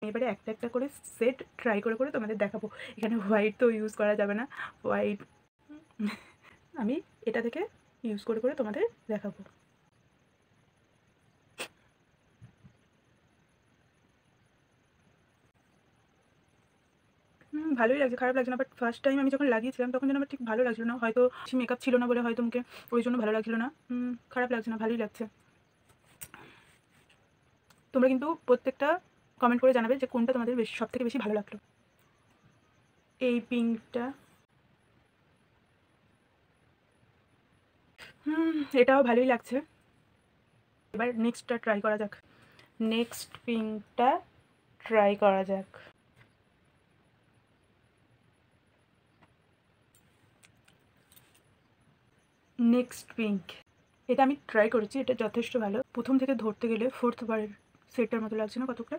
এবারে একটা একটা করে সেট ট্রাই করে করে তোমাদের দেখাবো। এখানে হোয়াইট তো ইউজ করা যাবে না, হোয়াইট আমি এটা থেকে ইউজ করে করে তোমাদের দেখাবো। ভালোই লাগছে, খারাপ লাগছে না। বাট ফার্স্ট টাইম আমি যখন লাগিয়েছিলাম তখন যেন আমার ঠিক ভালো লাগছিল না, হয়তো বেশি মেকআপ ছিল না বলে হয়তো মুখে, ওই জন্য ভালো লাগছিল না। খারাপ লাগছে না, ভালোই লাগছে। তোমরা কিন্তু প্রত্যেকটা কমেন্ট করে জানাবে যে কোনটা তোমাদের বেশি সবথেকে বেশি ভালো লাগলো। এই পিঙ্কটা, এটাও ভালোই লাগছে। এবার নেক্সটটা ট্রাই করা যাক, নেক্সট পিঙ্কটা ট্রাই করা যাক। নেক্সট পিঙ্ক, এটা আমি ট্রাই করেছি, এটা যথেষ্ট ভালো। প্রথম থেকে ধরতে গেলে ফোর্থ বারের সেটটার মতো লাগছে না কতটা।